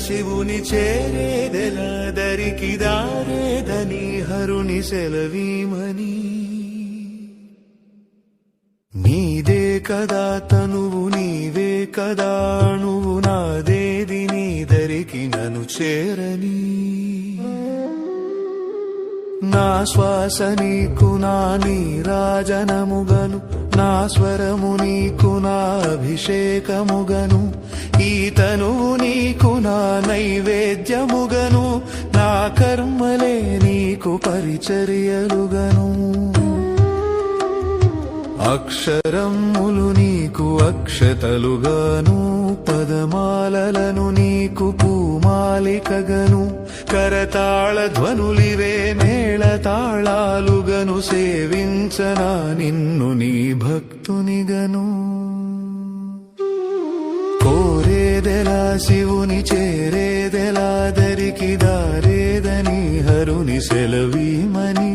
శివుని చేరేదెలా దరికి దారేదని హరుని సెలవీమని నీదే కదా తనువు నీవే కదా నువ్వు నాదేది నీ దరికి నన్ను చేరని నా శ్వాస నీకు నా నీరాజనముగను నా స్వరము నీకు నా అభిషేకముగను ఈ తనువు నీకు నా నైవేద్యముగను నా కర్మలే నీకు పరిచర్యలుగను అక్షరములు నీకు అక్షతలుగాను పదమాలలను నీకు పూమాలికగను కరతాళ ధ్వనులివే మేళతాళాలుగను సేవించనా నిన్ను నీ భక్తునిగను కోరేదెలా శివుని చేరేదెలా దరికి దారేదని హరుని సెలవీమని